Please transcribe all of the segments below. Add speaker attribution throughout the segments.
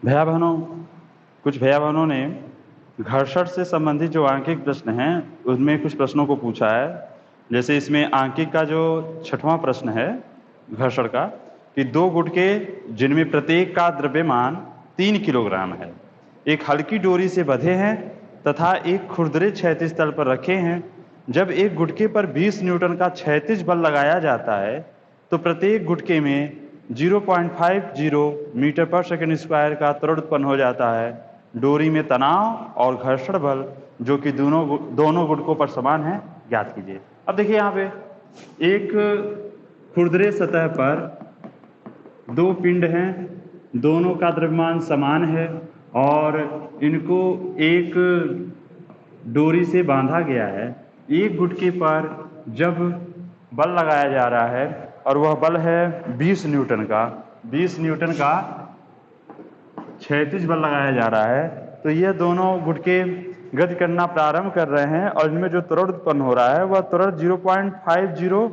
Speaker 1: भैया बहनों, कुछ भैया बहनों ने घर्षण से संबंधित जो आंकिक प्रश्न हैं उनमें कुछ प्रश्नों को पूछा है। जैसे इसमें आंकिक का जो 6वां प्रश्न है घर्षण का, कि दो गुटके जिनमें प्रत्येक का द्रव्यमान 3 किलोग्राम है, एक हल्की डोरी से बंधे हैं तथा एक खुरदरे क्षैतिज तल पर रखे हैं। जब एक गुटके पर 20 न्यूटन का क्षैतिज बल लगाया जाता है तो प्रत्येक गुटके में 0.50 मीटर पर सेकंड स्क्वायर का त्वरण उत्पन्न हो जाता है। डोरी में तनाव और घर्षण बल जो कि दोनों गुटकों पर समान है, ज्ञात कीजिए। अब देखिए यहाँ पे एक खुरदरे सतह पर दो पिंड हैं, दोनों का द्रव्यमान समान है और इनको एक डोरी से बांधा गया है। एक गुटके पर जब बल लगाया जा रहा है और वह बल है 20 न्यूटन का, 20 न्यूटन का क्षैतिज बल लगाया जा रहा है, तो ये दोनों गुटके गति करना प्रारंभ कर रहे हैं और इनमें जो त्वरण उत्पन्न हो रहा है वह त्वरण 0.50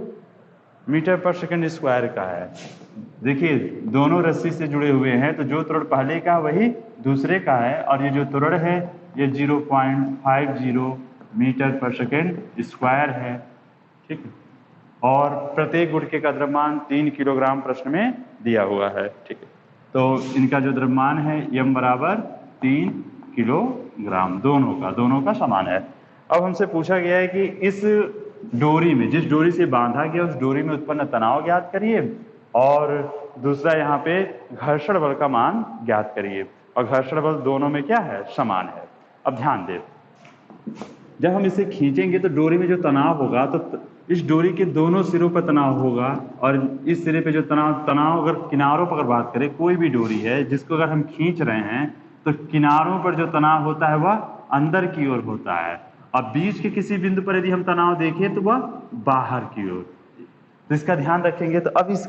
Speaker 1: मीटर पर सेकंड स्क्वायर का है। देखिए दोनों रस्सी से जुड़े हुए हैं, तो जो त्वरण पहले का वही दूसरे का है और ये जो त्वरण है ये 0.50 मीटर पर सेकंड स्क्वायर है। ठीक है, और प्रत्येक गुटके का द्रव्यमान 3 किलोग्राम प्रश्न में दिया हुआ है। ठीक है, तो इनका जो द्रव्यमान है m बराबर 3 किलोग्राम, दोनों का समान है। अब हमसे पूछा गया है कि इस डोरी में, जिस डोरी से बांधा गया उस डोरी में उत्पन्न तनाव ज्ञात करिए और दूसरा यहाँ पे घर्षण बल का मान ज्ञात करिए। और घर्षण बल दोनों में क्या है, समान है। अब ध्यान दें, जब हम इसे खींचेंगे तो डोरी में जो तनाव होगा तो इस डोरी के दोनों सिरों पर तनाव होगा और इस सिरे पे जो तनाव अगर किनारों पर अगर बात करें, कोई भी डोरी है जिसको अगर हम खींच रहे हैं तो किनारों पर जो तनाव होता है वह अंदर की ओर होता है और बीच के किसी बिंदु पर यदि हम तनाव देखें तो वह बाहर की ओर। तो इसका ध्यान रखेंगे। तो अब इस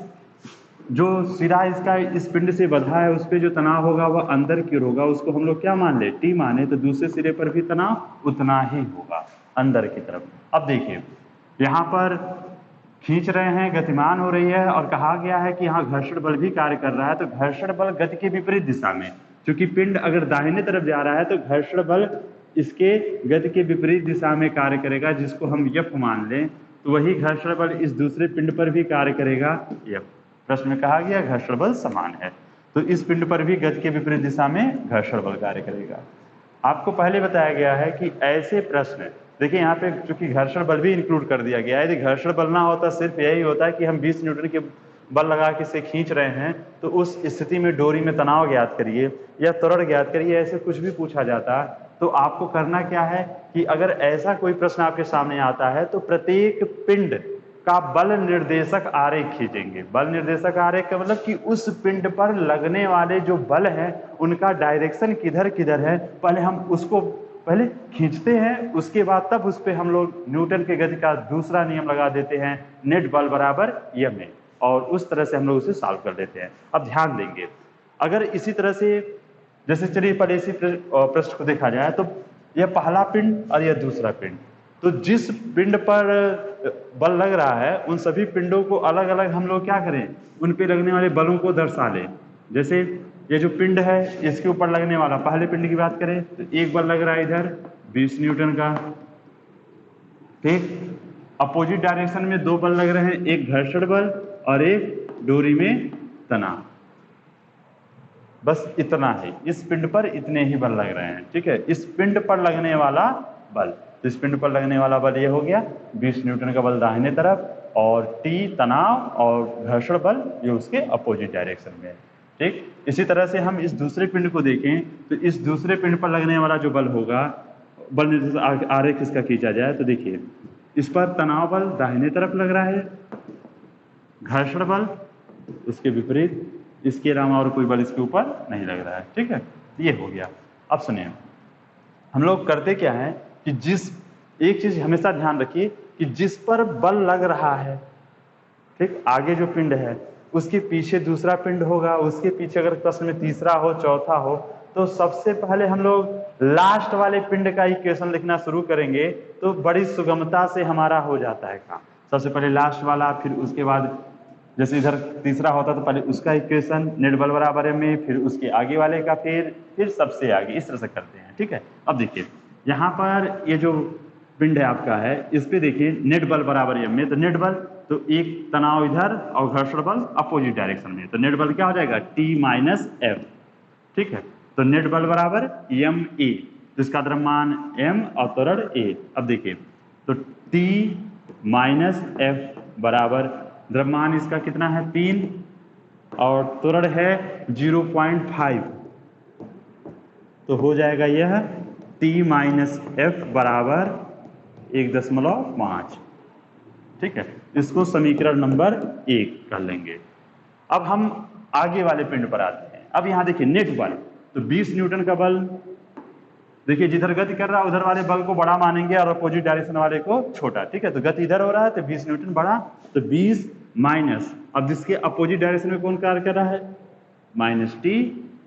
Speaker 1: जो सिरा इसका इस पिंड से बंधा है उस पर जो तनाव होगा वह अंदर की ओर होगा, उसको हम लोग क्या मान ले, टी माने, तो दूसरे सिरे पर भी तनाव उतना ही होगा अंदर की तरफ। अब देखिए यहाँ पर खींच रहे हैं, गतिमान हो रही है और कहा गया है कि यहाँ घर्षण बल भी कार्य कर रहा है। तो घर्षण बल गति के विपरीत दिशा में, क्योंकि पिंड अगर दाहिने तरफ जा रहा है तो घर्षण बल इसके गति के विपरीत दिशा में कार्य करेगा, जिसको हम यफ मान लें। तो वही घर्षण बल इस दूसरे पिंड पर भी कार्य करेगा, यफ। प्रश्न में कहा गया घर्षण बल समान है, तो इस पिंड पर भी गति के विपरीत दिशा में घर्षण बल कार्य करेगा। आपको पहले बताया गया है कि ऐसे प्रश्न, देखिए यहाँ पे चूंकि घर्षण बल भी इंक्लूड कर दिया गया है। यदि घर्षण बल ना होता, सिर्फ यही होता है कि हम 20 न्यूटन के बल लगा के इसे खींच रहे हैं, तो उस स्थिति में डोरी में तनाव ज्ञात करिए या त्वरण ज्ञात करिए, ऐसे कुछ भी पूछा जाता, तो आपको करना क्या है कि अगर ऐसा कोई प्रश्न आपके सामने आता है तो प्रत्येक पिंड का बल निर्देशक आरेख खींचेंगे। बल निर्देशक आरेख का मतलब कि उस पिंड पर लगने वाले जो बल हैं उनका डायरेक्शन किधर किधर है, पहले हम उसको पहले खींचते हैं, उसके बाद तब उस पर हम लोग न्यूटन के गति का दूसरा नियम लगा देते हैं, नेट बल बराबर m, और उस तरह से हम लोग उसे सॉल्व कर देते हैं। अब ध्यान देंगे, अगर इसी तरह से जैसे चलिए पहले इसी प्रश्न को देखा जाए, तो यह पहला पिंड और यह दूसरा पिंड, तो जिस पिंड पर बल लग रहा है उन सभी पिंडों को अलग अलग हम लोग क्या करें, उन पे लगने वाले बलों को दर्शा लें। जैसे ये जो पिंड है इसके ऊपर लगने वाला, पहले पिंड की बात करें तो एक बल लग रहा है इधर 20 न्यूटन का, ठीक। अपोजिट डायरेक्शन में दो बल लग रहे हैं, एक घर्षण बल और एक डोरी में तनाव। बस इतना है, इस पिंड पर इतने ही बल लग रहे हैं, ठीक है। इस पिंड पर लगने वाला बल, तो इस पिंड पर लगने वाला बल ये हो गया 20 न्यूटन का बल दाहिने तरफ और टी तनाव और घर्षण बल ये उसके अपोजिट डायरेक्शन में है, ठीक। इसी तरह से हम इस दूसरे पिंड को देखें तो इस दूसरे पिंड पर लगने वाला जो बल होगा, बल निर्देशक आरेख इसका खींचा जाए तो देखिए इस पर तनाव बल दाहिने तरफ लग रहा है, घर्षण बल उसके विपरीत, इसके अलावा और कोई बल इसके ऊपर नहीं लग रहा है, ठीक है। ये हो गया। अब सुनिए, हम लोग करते क्या है कि एक चीज हमेशा ध्यान रखिए कि जिस पर बल लग रहा है, ठीक, आगे जो पिंड है उसके पीछे दूसरा पिंड होगा, उसके पीछे अगर प्रश्न में तीसरा हो चौथा हो, तो सबसे पहले हम लोग लास्ट वाले पिंड का इक्वेशन लिखना शुरू करेंगे तो बड़ी सुगमता से हमारा हो जाता है काम। सबसे पहले लास्ट वाला, फिर उसके बाद जैसे इधर तीसरा होता तो पहले उसका इक्वेशन नेट बल बराबर m में, फिर उसके आगे वाले का, फिर सबसे आगे, इस तरह से करते हैं। ठीक है, अब देखिए यहाँ पर ये जो पिंड है आपका है, इस पे देखिए नेट बल बराबर m में, तो नेट बल तो एक तनाव इधर और घर्षण बल अपोजिट डायरेक्शन में, तो नेट बल क्या हो जाएगा T माइनस F। ठीक है, तो नेट बल बराबर ma, तो इसका द्रव्यमान m और त्वरण a। अब देखिए तो T माइनस F बराबर द्रव्यमान इसका कितना है 3 और त्वरण है 0.5, तो हो जाएगा यह T माइनस F बराबर 1.5। ठीक है, इसको समीकरण नंबर 1 कर लेंगे। अब हम आगे वाले पिंड पर आते हैं। अब यहाँ देखिए नेट बल, तो 20 न्यूटन का बल, देखिए जिधर गति कर रहा है उधर वाले बल को बड़ा मानेंगे और अपोजिट डायरेक्शन वाले को छोटा। ठीक है, तो गति इधर हो रहा है तो 20 न्यूटन बड़ा, तो 20 माइनस, अब जिसके अपोजिट डायरेक्शन में कौन कार्य कर रहा है, माइनस T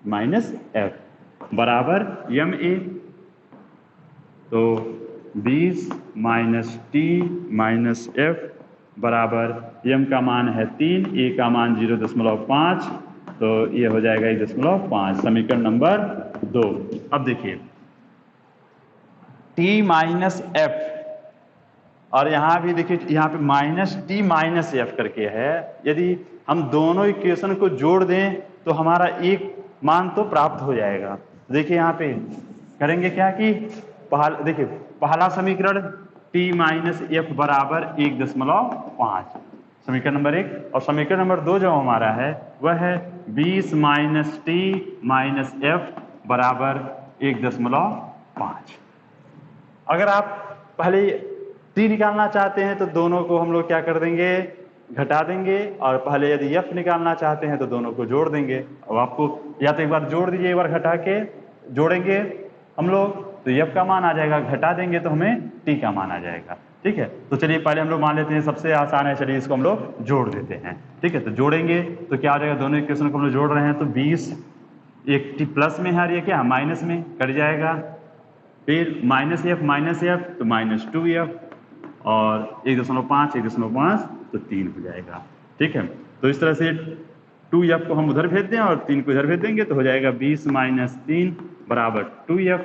Speaker 1: माइनस F बराबर ma। तो 20 माइनस T माइनस F बराबर m का मान है 3, a का मान 0.5, तो ये हो जाएगा 1.5, समीकरण नंबर 2। अब देखिए T माइनस F, और यहाँ भी देखिए यहाँ पे माइनस T माइनस F करके है। यदि हम दोनों इक्वेशन को जोड़ दें तो हमारा एक मान तो प्राप्त हो जाएगा। देखिए यहाँ पे करेंगे क्या कि देखिए पहला समीकरण T माइनस F बराबर 1.5, समीकरण नंबर 1, और समीकरण नंबर 2 जो हमारा है वह है 20 माइनस T माइनस F बराबर 1.5। अगर आप पहले T निकालना चाहते हैं तो दोनों को हम लोग क्या कर देंगे, घटा देंगे, और पहले यदि F निकालना चाहते हैं तो दोनों को जोड़ देंगे। अब आपको या तो एक बार जोड़ दीजिए, एक बार घटा के जोड़ेंगे हम लोग तो F का मान आ जाएगा, घटा देंगे तो हमें T का मान आ जाएगा। ठीक है, तो चलिए पहले हम लोग मान लेते हैं, सबसे आसान है, चलिए इसको हम लोग जोड़ देते हैं। ठीक है, तो जोड़ेंगे तो क्या हो जाएगा, दोनों इक्वेशन को हम लोग जोड़ रहे हैं तो 20, एक T प्लस में है और ये क्या माइनस में कट जाएगा, फिर माइनस F तो माइनस 2F, और 1.5 तो 3 हो जाएगा। ठीक है, तो इस तरह से 2F को हम उधर भेज दें और 3 को इधर भेज देंगे तो हो जाएगा 20 माइनस 3 बराबर 2F।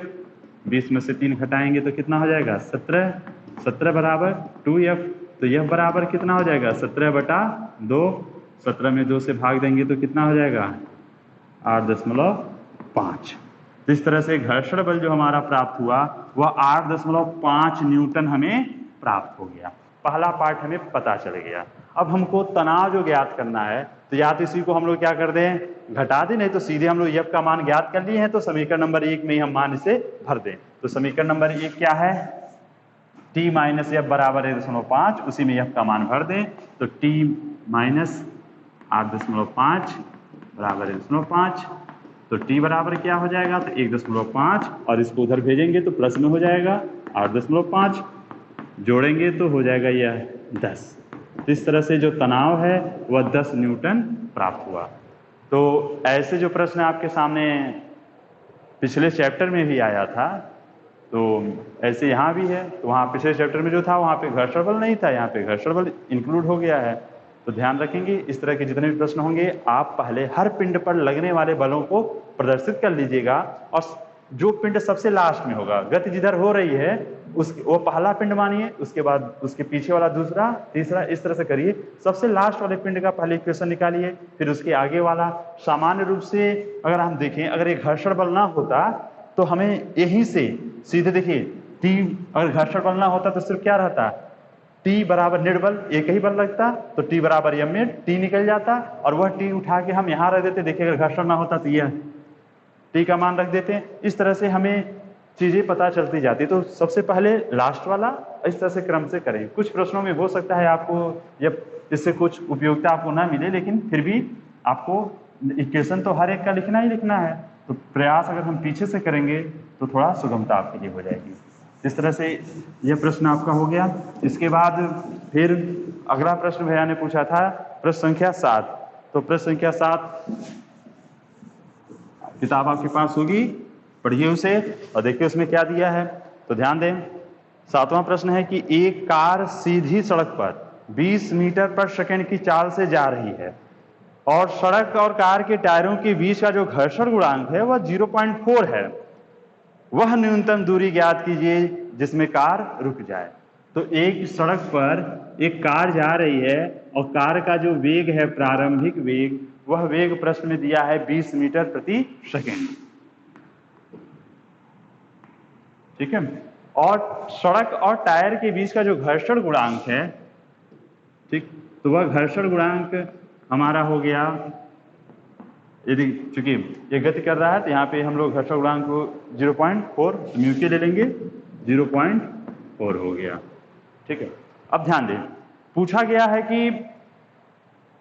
Speaker 1: 20 में से 3 घटाएंगे तो कितना हो जाएगा 17 बराबर 2F, तो यह बराबर कितना हो जाएगा 17/2, 17 में 2 से भाग देंगे तो कितना हो जाएगा 8.5। तो इस तरह से घर्षण बल जो हमारा प्राप्त हुआ वह 8.5 न्यूटन हमें प्राप्त हो गया। पहला पार्ट हमें पता चल गया। अब हमको तनाव जो ज्ञात करना है तो या तो इसी को हम लोग क्या कर दें, घटा दें, नहीं तो सीधे हम लोग F का मान ज्ञात कर लिए हैं तो समीकरण नंबर 1 में ही हम मान इसे भर दें। तो समीकरण नंबर 1 क्या है, T माइनस F बराबर 1.5, उसी में F का मान भर दें तो T माइनस 8.5 बराबर 1.5, तो T बराबर क्या हो जाएगा, तो 1.5, और इसको उधर भेजेंगे तो प्लस में हो जाएगा 8.5, जोड़ेंगे तो हो जाएगा यह 10। तो इस तरह से जो तनाव है वह 10 न्यूटन प्राप्त हुआ। तो ऐसे जो प्रश्न आपके सामने पिछले चैप्टर में भी आया था, तो ऐसे यहाँ भी है। तो वहाँ पिछले चैप्टर में जो था वहाँ पे घर्षण बल नहीं था, यहाँ पे घर्षण बल इंक्लूड हो गया है। तो ध्यान रखेंगे, इस तरह के जितने भी प्रश्न होंगे आप पहले हर पिंड पर लगने वाले बलों को प्रदर्शित कर लीजिएगा, और जो पिंड सबसे लास्ट में होगा, गति जिधर हो रही है वो पहला पिंड मानिए, उसके बाद उसके पीछे वाला दूसरा, तीसरा, इस तरह से करिए। सबसे लास्ट वाले पिंड का पहले इक्वेशन निकालिए, फिर उसके आगे वाला। सामान्य रूप से अगर हम देखें, अगर एक घर्षण बल ना होता तो हमें यहीं से सीधे देखिए T, अगर घर्षण बल ना होता तो सिर्फ क्या रहता, T बराबर नेट बल, एक ही बल लगता, तो T बराबर m में T निकल जाता, और वह T उठा के हम यहाँ रख देते। देखिए अगर घर्षण ना होता तो यह T का मान रख देते हैं। इस तरह से हमें चीजें पता चलती जाती। तो सबसे पहले लास्ट वाला इस तरह से क्रम से करें। कुछ प्रश्नों में हो सकता है आपको जब इससे कुछ उपयोगिता आपको ना मिले, लेकिन फिर भी आपको इक्वेशन तो हर एक का लिखना ही लिखना है। तो प्रयास अगर हम पीछे से करेंगे तो थोड़ा सुगमता आपके लिए हो जाएगी। इस तरह से यह प्रश्न आपका हो गया। इसके बाद फिर अगला प्रश्न भैया ने पूछा था प्रश्न संख्या 7। तो प्रश्न संख्या 7 किताब आपके पास होगी, पढ़िए उसे और देखिए उसमें क्या दिया है। तो ध्यान दें, 7वां प्रश्न है कि एक कार सीधी सड़क पर 20 मीटर पर सेकंड की चाल से जा रही है और सड़क और कार के टायरों के बीच का जो घर्षण गुणांक है वह 0.4 है, वह न्यूनतम दूरी ज्ञात कीजिए जिसमें कार रुक जाए। तो एक सड़क पर एक कार जा रही है और कार का जो वेग है, प्रारंभिक वेग, वह वेग प्रश्न में दिया है 20 मीटर प्रति सेकंड। ठीक है। और सड़क और टायर के बीच का जो घर्षण गुणांक है, ठीक, तो वह घर्षण गुणांक हमारा हो गया, यदि चूंकि ये गति कर रहा है तो यहाँ पे हम लोग घर्षण गुणांक को 0.4 म्यू के ले लेंगे, 0.4 हो गया। ठीक है। अब ध्यान दें, पूछा गया है कि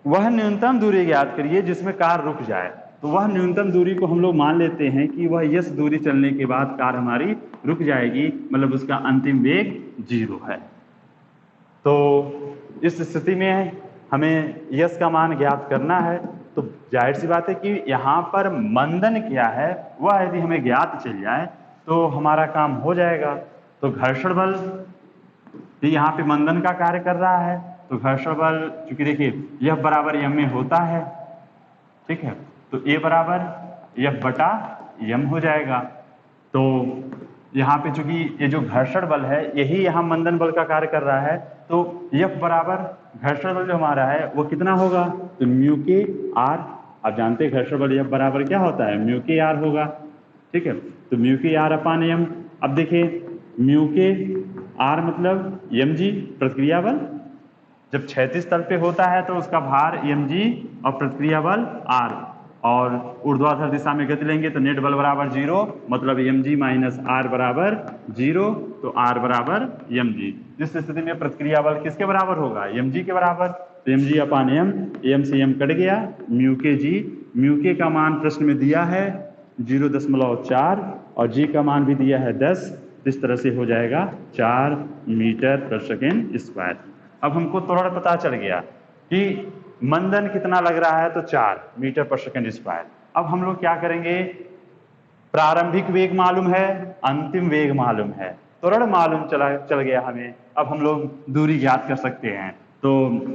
Speaker 1: वह न्यूनतम दूरी ज्ञात करिए जिसमें कार रुक जाए। तो वह न्यूनतम दूरी को हम लोग मान लेते हैं कि वह यस दूरी चलने के बाद कार हमारी रुक जाएगी, मतलब उसका अंतिम वेग 0 है। तो इस स्थिति में हमें यस का मान ज्ञात करना है। तो जाहिर सी बात है कि यहाँ पर मंदन क्या है वह यदि हमें ज्ञात चल जाए तो हमारा काम हो जाएगा। तो घर्षण बल यहाँ पे मंदन का कार्य कर रहा है, तो घर्षण बल चूंकि देखिए यह बराबर एम में होता है, ठीक है, तो ए बराबर एफ बटा एम हो जाएगा। तो यहाँ पे चूंकि ये जो घर्षण बल है यही यहाँ मंदन बल का कार्य कर रहा है, तो एफ बराबर घर्षण बल जो हमारा है वो कितना होगा, तो म्यू के आर। आप जानते हैं घर्षण बल एफ बराबर क्या होता है, म्यू के आर होगा। ठीक है, तो म्यू के आर अपान एम। अब देखिए म्यू के आर मतलब एम जी प्रतिक्रिया बल, जब क्षैतिज तल पे होता है तो उसका भार एम जी और प्रतिक्रिया बल आर, और ऊर्ध्वाधर दिशा में गति लेंगे तो नेट बल बराबर 0, मतलब एम जी माइनस आर बराबर 0, तो आर बराबर एम जी। जिस स्थिति में प्रतिक्रिया बल किसके बराबर होगा, एम जी के बराबर, तो एम जी अपान एम से एम कट गया, म्यू के जी, म्यू के का मान प्रश्न में दिया है 0.4 और जी का मान भी दिया है 10। इस तरह से हो जाएगा 4 मीटर पर सेकेंड स्क्वायर। अब हमको त्वरण पता चल गया कि मंदन कितना लग रहा है, तो 4 मीटर पर सेकेंड स्क्वायर। अब हम लोग क्या करेंगे, प्रारंभिक वेग मालूम है, अंतिम वेग मालूम है, त्वरण मालूम चल गया हमें। अब हम लोग दूरी ज्ञात कर सकते हैं। तो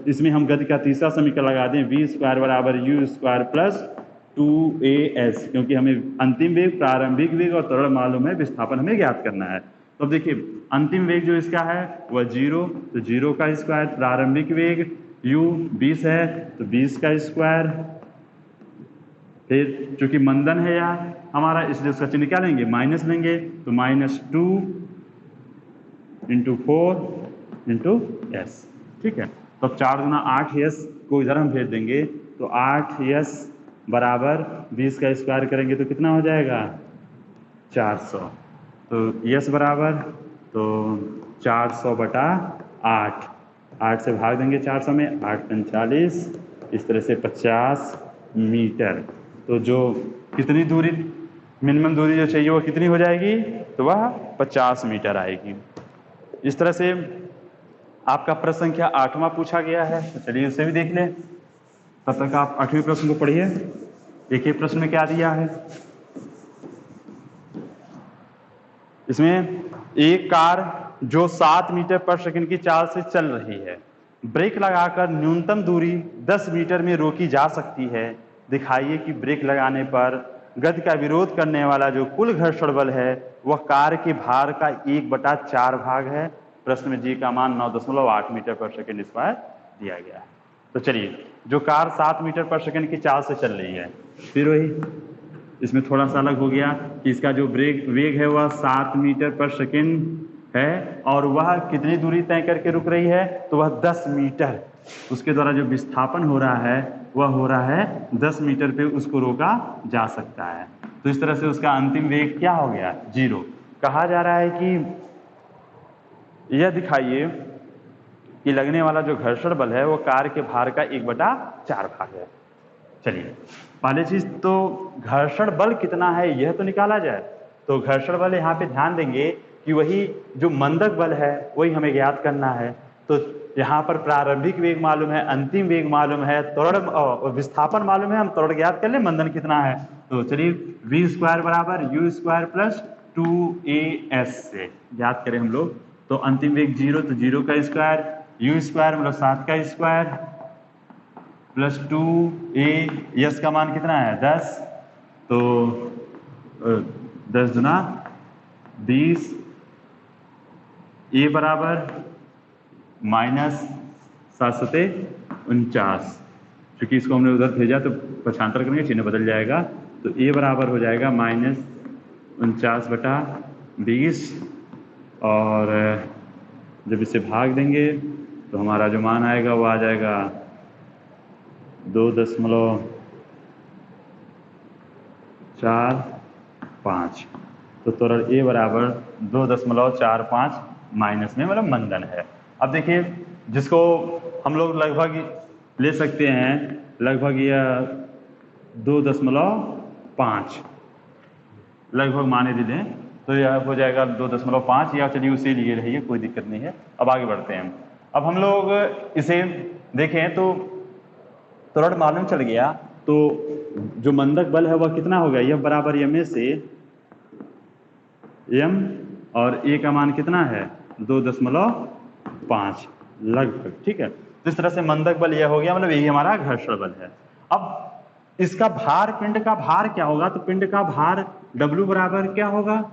Speaker 1: इसमें हम गति का तीसरा समीकरण लगा दें, वी स्क्वायर बराबर यू स्क्वायर प्लस 2as, क्योंकि हमें अंतिम वेग, प्रारंभिक वेग और त्वरण मालूम है, विस्थापन हमें ज्ञात करना है। तो अब देखिए अंतिम वेग जो इसका है वह 0, तो 0 का स्क्वायर, प्रारंभिक वेग u 20 है तो 20 का स्क्वायर, फिर चूंकि मंदन है यार हमारा इसलिए उसका चिन्ह क्या लेंगे, माइनस लेंगे, तो -2 × 4 × s। ठीक है, तो 4 गुना 8s को इधर हम भेज देंगे, तो 8s बराबर 20 का स्क्वायर करेंगे तो कितना हो जाएगा, 400। तो यस बराबर तो 400 बटा 8 से भाग देंगे 400 में, 8 × 45, इस तरह से 50 मीटर। तो जो कितनी दूरी, मिनिमम दूरी जो चाहिए वो कितनी हो जाएगी, तो वह 50 मीटर आएगी। इस तरह से आपका प्रश्न संख्या 8वां पूछा गया है, तो चलिए उसे भी देख लें। तब तक आप 8वें प्रश्न को पढ़िए। देखिए प्रश्न में क्या दिया है, इसमें एक कार जो 7 मीटर पर सेकंड की चाल से चल रही है, ब्रेक लगाकर न्यूनतम दूरी 10 मीटर में रोकी जा सकती है। दिखाइए कि ब्रेक लगाने पर गति का विरोध करने वाला जो कुल घर्षण बल है वह कार के भार का 1/4 भाग है। प्रश्न में जी का मान 9.8 मीटर पर सेकंड स्क्वायर दिया गया है। तो चलिए, जो कार 7 मीटर पर सेकंड की चाल से चल रही है, फिर वही इसमें थोड़ा सा अलग हो गया कि इसका जो वेग है वह 7 मीटर पर सेकंड है और वह कितनी दूरी तय करके रुक रही है, तो वह 10 मीटर। उसके द्वारा जो विस्थापन हो रहा है वह हो रहा है 10 मीटर पे उसको रोका जा सकता है। तो इस तरह से उसका अंतिम वेग क्या हो गया, 0। कहा जा रहा है कि यह दिखाइए कि लगने वाला जो घर्षण बल है वो कार के भार का 1/4 भाग है। चलिए पहली चीज तो घर्षण बल कितना है यह तो निकाला जाए। तो घर्षण बल यहाँ पे ध्यान देंगे कि वही जो मंदक बल है वही हमें ज्ञात करना है। तो यहाँ पर प्रारंभिक वेग मालूम है, अंतिम वेग मालूम है, त्वरण विस्थापन मालूम है, हम त्वरण ज्ञात कर ले मंदन कितना है। तो चलिए वी स्क्वायर बराबर यू स्क्वायर प्लस 2as से ज्ञात करें हम लोग। तो अंतिम वेग 0, तो 0 का स्क्वायर यू स्क्वायर मतलब 7 का स्क्वायर प्लस 2a, यस का मान कितना है 10, तो 10 गुना 20, ए बराबर -749, क्योंकि इसको हमने उधर भेजा तो पक्षांतर करेंगे चिन्ह बदल जाएगा, तो ए बराबर हो जाएगा -49/20, और जब इसे भाग देंगे तो हमारा जो मान आएगा वो आ जाएगा 2.45, तो त्वरण ए बराबर 2.45 माइनस में मतलब मंदन है। अब देखिए जिसको हम लोग लगभग ले सकते हैं, लगभग यह 2.5 लगभग माने दे दें तो यह हो जाएगा 2.5, या चलिए उसे लिए रहिए, कोई दिक्कत नहीं है। अब आगे बढ़ते हैं। अब हम लोग इसे देखें तो त्वरण मालूम चल गया, तो जो मंदक बल है वह कितना होगा, यह बराबर ma से m, और a का मान कितना है 2.5 लगभग, ठीक है। तो इस तरह से मंदक बल यह हो गया, मतलब यही हमारा घर्षण बल है। अब इसका भार, पिंड का भार क्या होगा, तो पिंड का भार W बराबर क्या होगा,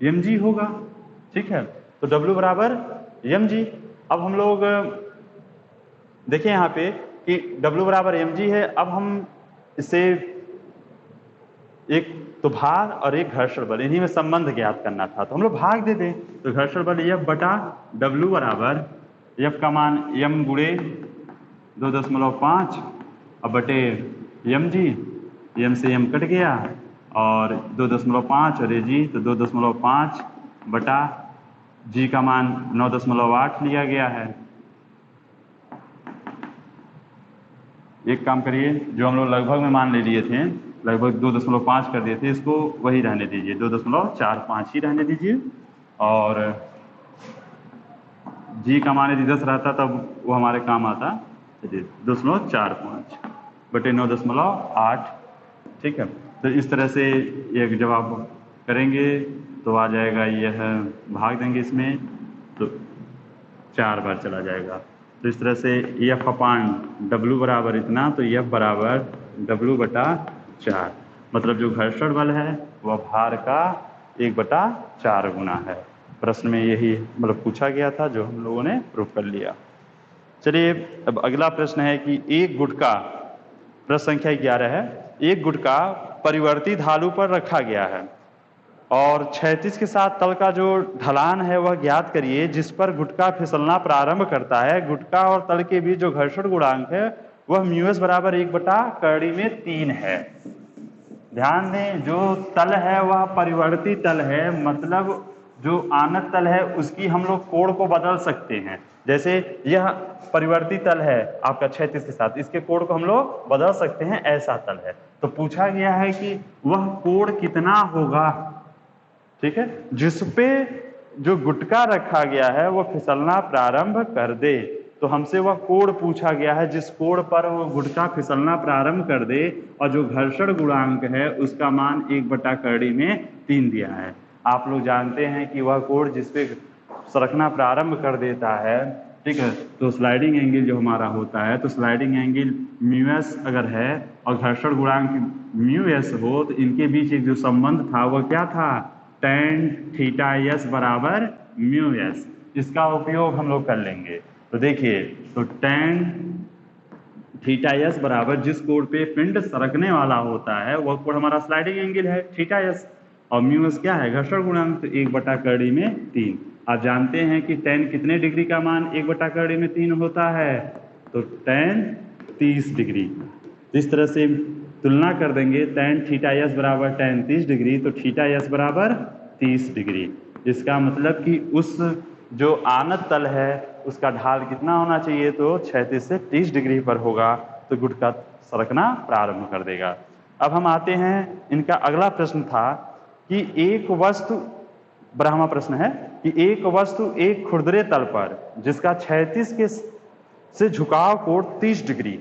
Speaker 1: mg होगा, ठीक है। तो W बराबर mg। अब हम लोग देखें यहाँ पे कि W बराबर mg है। अब हम इसे एक तो भार और एक घर्षण बल, इन्हीं में संबंध ज्ञात करना था, तो हम लोग भाग दे दें। तो घर्षण बल F बटा W बराबर F का मान m गुणे 2.5 अब बटे mg, m से m कट गया और 2.5 और g, तो 2.5 बटा g का मान 9.8 लिया गया है। एक काम करिए, जो हम लोग लगभग में मान ले लिए थे, लगभग 2.5 कर दिए थे, इसको वही रहने दीजिए, 2.45 ही रहने दीजिए, और जी का मान यदि 10 रहता तब वो हमारे काम आता। चलिए 2.45 बटे 9.8, ठीक है। तो इस तरह से एक जब आप करेंगे तो आ जाएगा, यह भाग देंगे इसमें तो 4 बार चला जाएगा। तो इस तरह से F अपान W बराबर इतना, तो F बराबर W बटा 4, मतलब जो घर्षण बल है वह भार का 1/4 गुना है। प्रश्न में यही मतलब पूछा गया था, जो हम लोगों ने प्रूफ कर लिया। चलिए अब अगला प्रश्न है कि एक गुटका, प्रश्न संख्या 11 है, एक गुटका परिवर्ती ढालू पर रखा गया है और क्षैतिज के साथ तल का जो ढलान है वह ज्ञात करिए जिस पर गुटका फिसलना प्रारंभ करता है। गुटका और तल के बीच जो घर्षण गुणांक है वह म्यूएस बराबर 1/3 है। ध्यान दें, जो तल है वह परिवर्ती तल है, मतलब जो आनत तल है उसकी हम लोग कोण को बदल सकते हैं। जैसे यह परिवर्ती तल है आपका क्षैतिज के साथ, इसके कोण को हम लोग बदल सकते हैं, ऐसा तल है। तो पूछा गया है कि वह कोण कितना होगा, ठीक है, जिसपे जो गुटका रखा गया है वो फिसलना प्रारंभ कर दे। तो हमसे वह कोण पूछा गया है जिस कोण पर वो गुटका फिसलना प्रारंभ कर दे, और जो घर्षण गुणांक है उसका मान 1/3 दिया है। आप लोग जानते हैं कि वह कोण जिसपे सरकना प्रारंभ कर देता है, ठीक है, तो स्लाइडिंग एंगल जो हमारा होता है, तो स्लाइडिंग एंगल म्यूएस अगर है और घर्षण गुणांक म्यूएस हो, तो इनके बीच एक जो संबंध था वह क्या था, tan θs बराबर म्यूएस। इसका उपयोग हम लोग कर लेंगे। तो देखिए, तो tan θs बराबर जिस कोण पे पिंड सरकने वाला होता है वह कोण हमारा स्लाइडिंग एंगल है θs, और म्यूएस क्या है, घर्षण गुणांक, तो 1/3। आप जानते हैं कि tan कितने डिग्री का मान 1/3 होता है, तो tan 30 डिग्री। इस तरह से तुलना कर देंगे, tan θs बराबर tan 30 डिग्री, तो θs बराबर 30 डिग्री। इसका मतलब कि उस जो आनत तल है उसका ढाल कितना होना चाहिए, तो क्षैतिज से 30 डिग्री पर होगा, तो गुटका सरकना प्रारंभ कर देगा। अब हम आते हैं, इनका अगला प्रश्न था कि एक वस्तु, ब्रह्मा प्रश्न है कि एक वस्तु एक खुरदरे तल पर जिसका क्षैतिज के से झुकाव कोण 30 डिग्री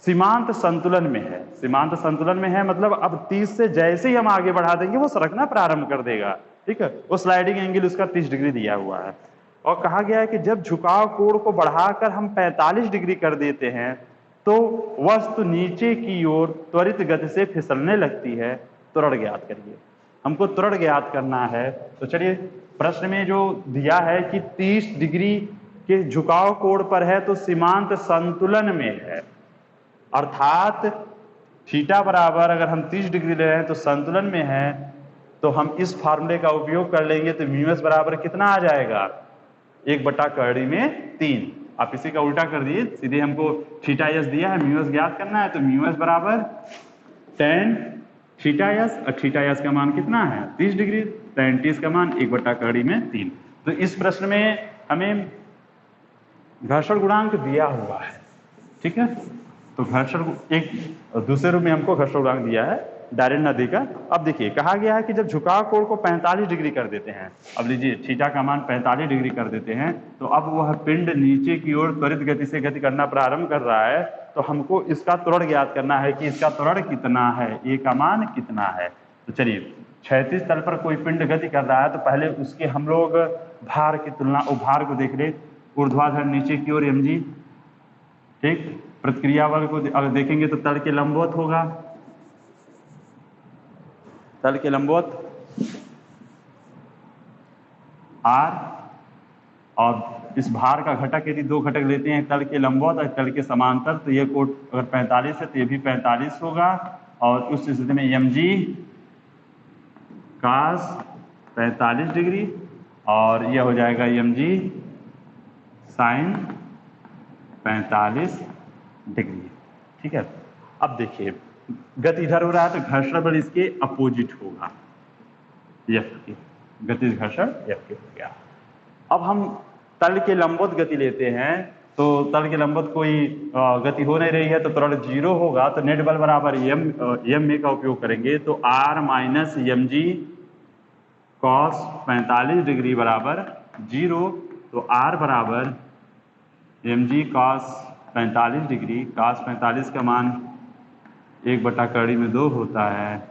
Speaker 1: सीमांत संतुलन में है। सीमांत संतुलन में है मतलब अब 30 से जैसे ही हम आगे बढ़ा देंगे वो सरकना प्रारंभ कर देगा, ठीक है। वो स्लाइडिंग एंगल उसका 30 डिग्री दिया हुआ है, और कहा गया है कि जब झुकाव कोण को बढ़ाकर हम 45 डिग्री कर देते हैं तो वस्तु नीचे की ओर त्वरित गति से फिसलने लगती है। त्वरण ज्ञात करिए। हमको त्वरण ज्ञात करना है। तो चलिए, प्रश्न में जो दिया है कि 30 डिग्री के झुकाव कोण पर है तो सीमांत संतुलन में है, अर्थात थीटा बराबर अगर हम 30 डिग्री ले रहे हैं तो संतुलन में है, तो हम इस फार्मूले का उपयोग कर लेंगे। तो म्यू एस बराबर कितना आ जाएगा? 1/3। आप इसी का उल्टा कर दिए, सीधे हमको थीटा एस दिया है, म्यू एस ज्ञात करना है, तो म्यू एस बराबर tan थीटा एस, और थीटा एस का मान कितना है? 30 डिग्री। tan 30 का मान 1/3। तो इस प्रश्न में हमें घर्षण गुणांक दिया हुआ है, ठीक है। तो घर्षण एक दूसरे रूप में हमको घर्षण गुणांक दिया है डायरेक्ट नदी का। अब देखिए, कहा गया है कि जब झुकाव कोण को 45 डिग्री कर देते हैं, अब लीजिए थीटा का मान 45 डिग्री कर देते हैं, तो अब वह पिंड नीचे की ओर त्वरित गति से गति करना प्रारंभ कर रहा है। तो हमको इसका त्वरण ज्ञात करना है कि इसका त्वरण कितना है, ए का मान कितना है। तो चलिए, क्षैतिज तल पर कोई पिंड गति कर रहा है तो पहले उसके हम लोग भार की तुलना, भार को देख ले, ऊर्ध्वाधर नीचे की ओर mg, ठीक। प्रतिक्रिया बल को अगर देखेंगे तो तल के लंबवत होगा, तल के लंबवत r, और इस भार का घटक यदि दो घटक लेते हैं, तल के लंबवत और तल के समांतर, तो ये कोण अगर 45 है तो ये भी 45 होगा। और उस स्थिति में mg cos 45 डिग्री और यह हो जाएगा mg sin 45 डिग्री, ठीक है। अब देखिए, गति इधर हो रहा है तो घर्षण बल इसके अपोजिट होगा, एफ के, गतिज घर्षण एफ के हो गया। अब हम तल के लंबवत गति लेते हैं, तो तल के लंबवत कोई गति हो नहीं रही है तो त्वरण 0 होगा, तो नेट बल बराबर एम ए का उपयोग करेंगे, तो r minus mg cos 45 degree बराबर 0। तो r बराबर mg cos 45 डिग्री, cos 45 का मान 1/2 होता है।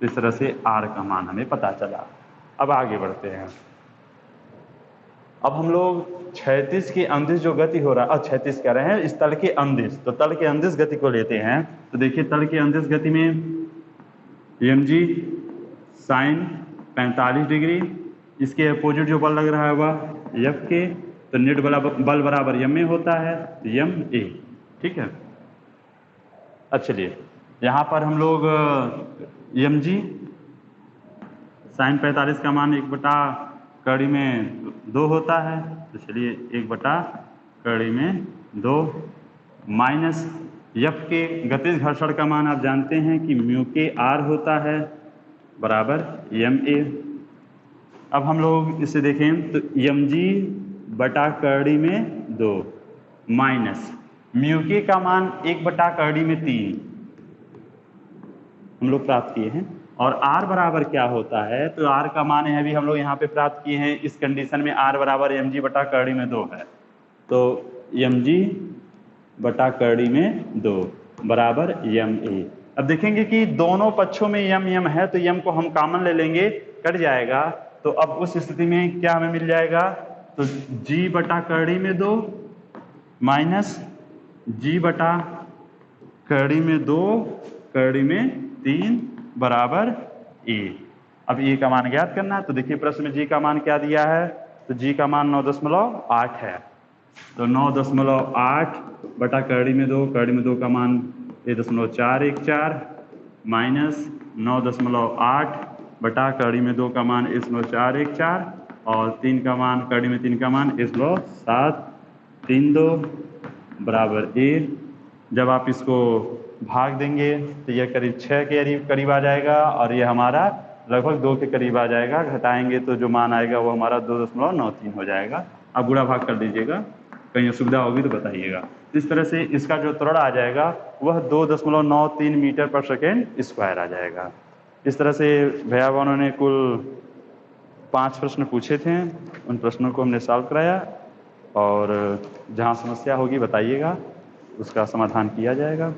Speaker 1: इस तरह से r का मान हमें पता चला। अब आगे बढ़ते हैं। अब हम लोग क्षैतिज के अंदिश जो गति हो रहा है, क्षैतिज कह रहे हैं, इस तल के अंदिश, तो तल के अंदिश गति को लेते हैं। तो देखिए, तल के अंदिश गति में mg sin 45 डिग्री, इसके अपोजिट जो बल लग रहा है वह एफ के, तो नेट बल बराबर एम ए होता है, एम ए, ठीक है। अब चलिए, यहाँ पर हम लोग mg sin 45 का मान 1/2 होता है, तो चलिए 1/2 माइनस एफ के गतिज घर्षण का मान आप जानते हैं कि म्यू के आर होता है बराबर एम ए। अब हम लोग इसे देखें तो mg/2 माइनस म्यू के का मान 1/3 हम लोग प्राप्त किए हैं, और r बराबर क्या होता है, तो r का मान है अभी हम लोग यहाँ पे प्राप्त किए हैं। इस कंडीशन में r बराबर mg/2 है, तो mg/2 बराबर ma। अब देखेंगे कि दोनों पक्षों में m है, तो m को हम कॉमन ले लेंगे, कट जाएगा। तो अब उस स्थिति में क्या हमें मिल जाएगा, तो g/2 माइनस g/3 बराबर a। अब a का मान ज्ञात करना है, तो देखिए प्रश्न में g का मान क्या दिया है, तो g का मान 9.8 है, तो 9.8/2 का मान 1.414 माइनस 9.8/2 का मान 1.414 और 3 का मान 3 का मान 1.732 बराबर a। जब आप इसको भाग देंगे तो यह करीब 6 के करीब आ जाएगा, और ये हमारा लगभग 2 के करीब आ जाएगा। घटाएंगे तो जो मान आएगा वो हमारा 2.93 हो जाएगा। आप गुणा भाग कर दीजिएगा, कहीं असुविधा होगी तो बताइएगा। इस तरह से इसका जो त्वरण आ जाएगा वह 2.93 मीटर पर सेकेंड स्क्वायर आ जाएगा। इस तरह से भैया बहनों ने कुल 5 प्रश्न पूछे थे, उन प्रश्नों को हमने सॉल्व कराया, और जहाँ समस्या होगी बताइएगा, उसका समाधान किया जाएगा।